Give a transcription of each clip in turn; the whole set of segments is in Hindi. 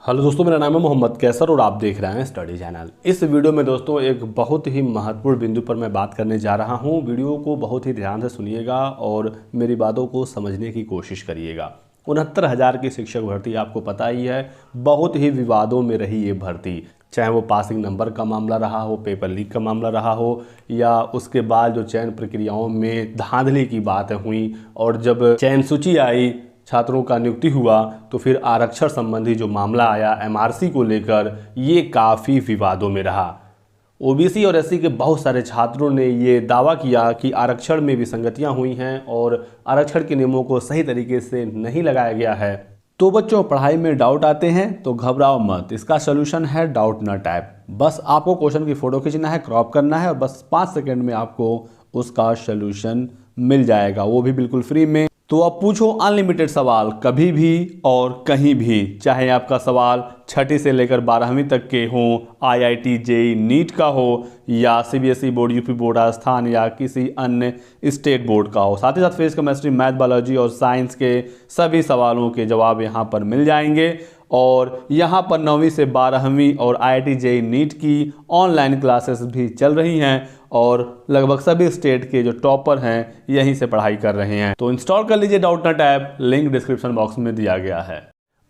हेलो दोस्तों, मेरा नाम है मोहम्मद कैसर और आप देख रहे हैं स्टडी चैनल। इस वीडियो में दोस्तों एक बहुत ही महत्वपूर्ण बिंदु पर मैं बात करने जा रहा हूं। वीडियो को बहुत ही ध्यान से सुनिएगा और मेरी बातों को समझने की कोशिश करिएगा। 69,000 की शिक्षक भर्ती आपको पता ही है, बहुत ही विवादों में रही ये भर्ती। चाहे वो पासिंग नंबर का मामला रहा हो, पेपर लीक का मामला रहा हो, या उसके बाद जो चयन प्रक्रियाओं में धांधली की बातें हुई, और जब चयन सूची आई, छात्रों का नियुक्ति हुआ, तो फिर आरक्षण संबंधी जो मामला आया एमआरसी को लेकर, ये काफ़ी विवादों में रहा। ओबीसी और एससी के बहुत सारे छात्रों ने ये दावा किया कि आरक्षण में विसंगतियां हुई हैं और आरक्षण के नियमों को सही तरीके से नहीं लगाया गया है। तो बच्चों, पढ़ाई में डाउट आते हैं तो घबराओ मत, इसका सोल्यूशन है डाउट नॉट ऐप। बस आपको क्वेश्चन की फ़ोटो खींचना है, क्रॉप करना है और बस 5 सेकंड में आपको उसका सोल्यूशन मिल जाएगा, वो भी बिल्कुल फ्री में। तो अब पूछो अनलिमिटेड सवाल, कभी भी और कहीं भी। चाहे आपका सवाल 6ठी से लेकर 12वीं तक के हों, आईआईटी जेईई नीट का हो, या CBSE board, UP board Rajasthan, या किसी अन्य स्टेट बोर्ड का हो। साथ ही साथ फिजिक्स, केमिस्ट्री, मैथ, बायोलॉजी और साइंस के सभी सवालों के जवाब यहाँ पर मिल जाएंगे। और यहाँ पर 9वीं से 12वीं और आईआईटी जेईई नीट की ऑनलाइन क्लासेस भी चल रही हैं और लगभग सभी स्टेट के जो टॉपर हैं यहीं से पढ़ाई कर रहे हैं। तो इंस्टॉल कर लीजिए doubt not app, link description box में दिया गया है।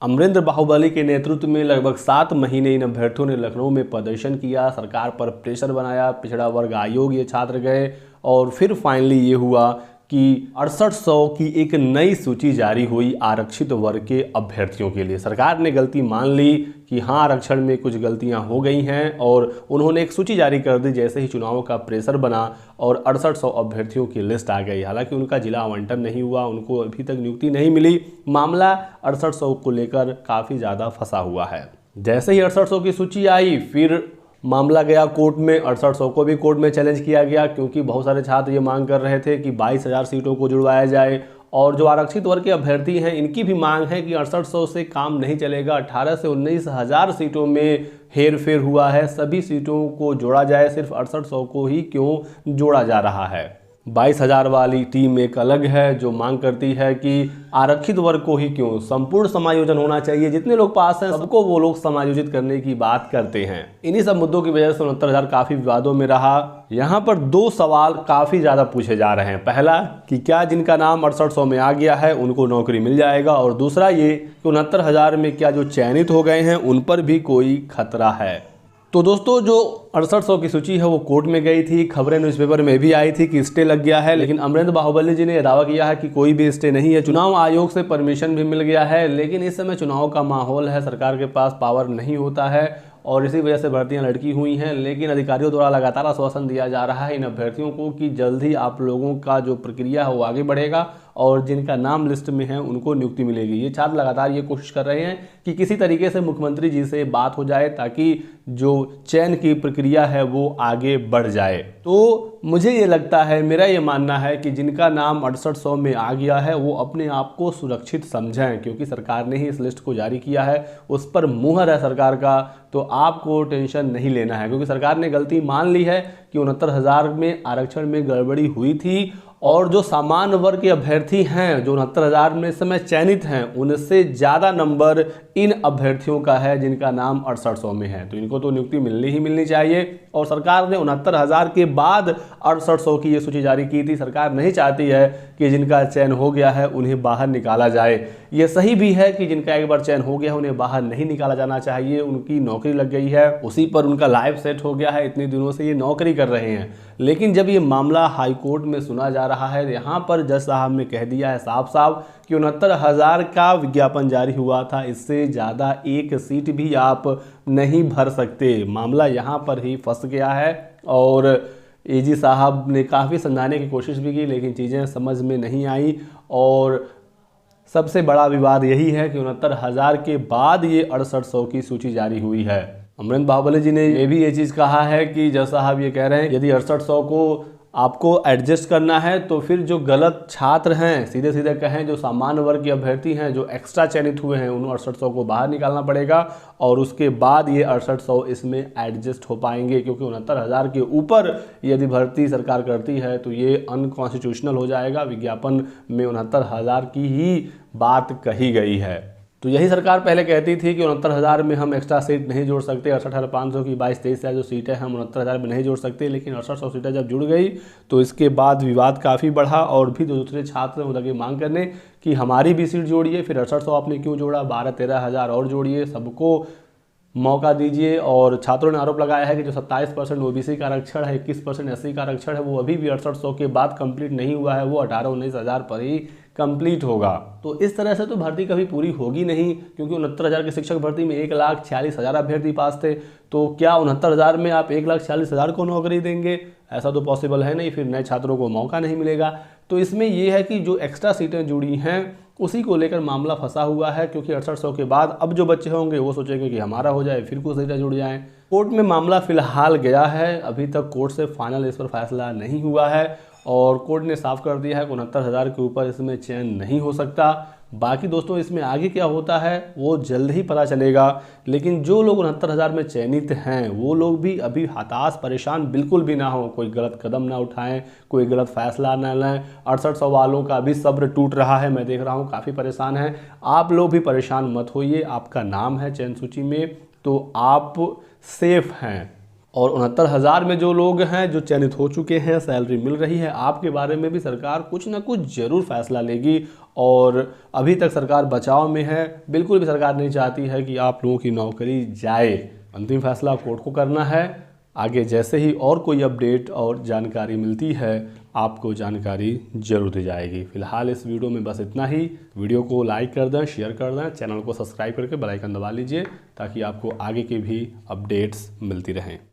अमरिंदर बाहुबली के नेतृत्व में लगभग 7 महीने इन अभ्यर्थियों ने लखनऊ में प्रदर्शन किया, सरकार पर प्रेशर बनाया, पिछड़ा वर्ग आयोग ये छात्र गए और फिर फाइनली ये हुआ कि 6800 की एक नई सूची जारी हुई आरक्षित वर्ग के अभ्यर्थियों के लिए। सरकार ने गलती मान ली कि हाँ, आरक्षण में कुछ गलतियां हो गई हैं और उन्होंने एक सूची जारी कर दी जैसे ही चुनावों का प्रेशर बना और 6800 अभ्यर्थियों की लिस्ट आ गई। हालांकि उनका जिला आवंटन नहीं हुआ, उनको अभी तक नियुक्ति नहीं मिली। मामला 6800 को लेकर काफ़ी ज़्यादा फंसा हुआ है। जैसे ही 6800 की सूची आई, फिर मामला गया कोर्ट में। 6800 को भी कोर्ट में चैलेंज किया गया, क्योंकि बहुत सारे छात्र ये मांग कर रहे थे कि 22,000 सीटों को जुड़वाया जाए। और जो आरक्षित वर्ग के अभ्यर्थी हैं, इनकी भी मांग है कि 6800 से काम नहीं चलेगा। 18 से 19,000 सीटों में हेर फेर हुआ है, सभी सीटों को जोड़ा जाए, सिर्फ 6800 को ही क्यों जोड़ा जा रहा है। 22,000 वाली टीम एक अलग है जो मांग करती है कि आरक्षित वर्ग को ही क्यों, संपूर्ण समायोजन होना चाहिए, जितने लोग पास हैं सबको वो लोग समायोजित करने की बात करते हैं। इन्हीं सब मुद्दों की वजह से 69,000 काफ़ी विवादों में रहा। यहाँ पर 2 सवाल काफ़ी ज़्यादा पूछे जा रहे हैं। पहला कि क्या जिनका नाम 6800 में आ गया है उनको नौकरी मिल जाएगा, और दूसरा ये कि 69,000 में क्या जो चयनित हो गए हैं उन पर भी कोई खतरा है। तो दोस्तों, जो 6800 की सूची है वो कोर्ट में गई थी, खबरें न्यूज़पेपर में भी आई थी कि स्टे लग गया है, लेकिन अमरिंदर बाहुबली जी ने यह दावा किया है कि कोई भी स्टे नहीं है। चुनाव आयोग से परमिशन भी मिल गया है, लेकिन इस समय चुनाव का माहौल है, सरकार के पास पावर नहीं होता है और इसी वजह से भर्तियां लटकी हुई हैं। लेकिन अधिकारियों द्वारा लगातार आश्वासन दिया जा रहा है इन अभ्यर्थियों को कि जल्द ही आप लोगों का जो प्रक्रिया है वो आगे बढ़ेगा और जिनका नाम लिस्ट में है उनको नियुक्ति मिलेगी। ये छात्र लगातार ये कोशिश कर रहे हैं कि किसी तरीके से मुख्यमंत्री जी से बात हो जाए ताकि जो चयन की प्रक्रिया है वो आगे बढ़ जाए। तो मुझे ये लगता है, मेरा ये मानना है कि जिनका नाम 6800 में आ गया है वो अपने आप को सुरक्षित समझें, क्योंकि सरकार ने ही इस लिस्ट को जारी किया है, उस पर मुहर है सरकार का। तो आपको टेंशन नहीं लेना है, क्योंकि सरकार ने गलती मान ली है कि 69,000 में आरक्षण में गड़बड़ी हुई थी और जो सामान्य वर्ग के अभ्यर्थी हैं जो 69,000 में इस समय चयनित हैं, उनसे ज़्यादा नंबर इन अभ्यर्थियों का है जिनका नाम 6800 में है। तो इनको तो नियुक्ति मिलनी ही मिलनी चाहिए। और सरकार ने 69,000 के बाद 6800 की ये सूची जारी की थी। सरकार नहीं चाहती है कि जिनका चयन हो गया है उन्हें बाहर निकाला जाए। ये सही भी है कि जिनका एक बार चयन हो गया है उन्हें बाहर नहीं निकाला जाना चाहिए। उनकी नौकरी लग गई है, उसी पर उनका लाइफ सेट हो गया है, इतने दिनों से ये नौकरी कर रहे हैं। लेकिन जब ये मामला हाई कोर्ट में सुना जा रहा है, यहाँ पर जज साहब ने कह दिया है साफ साफ कि 69,000 का विज्ञापन जारी हुआ था, इससे ज़्यादा एक सीट भी आप नहीं भर सकते। मामला यहाँ पर ही फंस गया है और एजी साहब ने काफ़ी समझाने की कोशिश भी की, लेकिन चीज़ें समझ में नहीं आई। और सबसे बड़ा विवाद यही है कि 69,000 के बाद ये 6800 की सूची जारी हुई है। अमरिंदर बाहुबली जी ने ये चीज़ कहा है कि जज साहब ये कह रहे हैं यदि 6800 को आपको एडजस्ट करना है तो फिर जो गलत छात्र हैं, सीधे सीधे कहें जो सामान्य वर्ग के अभ्यर्थी हैं जो एक्स्ट्रा चयनित हुए हैं, उन 6800 को बाहर निकालना पड़ेगा और उसके बाद ये 6800 इसमें एडजस्ट हो पाएंगे, क्योंकि 69,000 के ऊपर यदि भर्ती सरकार करती है तो ये अनकॉन्स्टिट्यूशनल हो जाएगा। विज्ञापन में 69,000 की ही बात कही गई है। तो यही सरकार पहले कहती थी कि 69,000 में हम एक्स्ट्रा सीट नहीं जोड़ सकते, 68,500 की 22-23 जो सीटें हैं हम 69,000 में नहीं जोड़ सकते। लेकिन 6800 सीटें जब जुड़ गई तो इसके बाद विवाद काफ़ी बढ़ा और भी दूसरे छात्र लगे मांग करने कि हमारी भी सीट जोड़िए। फिर 6800 आपने क्यों जोड़ा, 12-13 हज़ार और जोड़िए, सबको मौका दीजिए। और छात्रों ने आरोप लगाया है कि जो 27% ओबीसी का आरक्षण है, 21% एससी का आरक्षण है, वो अभी भी 6800 के बाद कंप्लीट नहीं हुआ है, वो 18-19 हज़ार पर ही कंप्लीट होगा। तो इस तरह से तो भर्ती कभी पूरी होगी नहीं, क्योंकि 69,000 की शिक्षक भर्ती में 1,46,000 अभ्यर्थी पास थे। तो क्या 69,000 में आप 1,46,000 को नौकरी देंगे? ऐसा तो पॉसिबल है नहीं, फिर नए छात्रों को मौका नहीं मिलेगा। तो इसमें यह है कि जो एक्स्ट्रा सीटें जुड़ी हैं उसी को लेकर मामला फंसा हुआ है, क्योंकि 6800 के बाद अब जो बच्चे होंगे वो सोचेंगे कि हमारा हो जाए, फिर कुछ सीटें जुड़ जाएं। कोर्ट में मामला फिलहाल गया है, अभी तक कोर्ट से फाइनल इस पर फैसला नहीं हुआ है और कोर्ट ने साफ कर दिया है कि 69,000 के ऊपर इसमें चयन नहीं हो सकता। बाकी दोस्तों इसमें आगे क्या होता है वो जल्द ही पता चलेगा। लेकिन जो लोग 69,000 में चयनित हैं वो लोग भी अभी हताश परेशान बिल्कुल भी ना हो, कोई गलत कदम ना उठाएं, कोई गलत फैसला ना लें। 6800 वालों का भी सब्र टूट रहा है, मैं देख रहा हूँ काफ़ी परेशान हैं। आप लोग भी परेशान मत होइए, आपका नाम है चयन सूची में तो आप सेफ हैं। और 69,000 में जो लोग हैं जो चयनित हो चुके हैं, सैलरी मिल रही है, आपके बारे में भी सरकार कुछ ना कुछ जरूर फैसला लेगी। और अभी तक सरकार बचाव में है, बिल्कुल भी सरकार नहीं चाहती है कि आप लोगों की नौकरी जाए। अंतिम फैसला कोर्ट को करना है। आगे जैसे ही और कोई अपडेट और जानकारी मिलती है आपको जानकारी जरूर दी जाएगी। फिलहाल इस वीडियो में बस इतना ही। वीडियो को लाइक कर दें, शेयर कर दें, चैनल को सब्सक्राइब करके बेल आइकन दबा लीजिए ताकि आपको आगे के भी अपडेट्स मिलती रहें।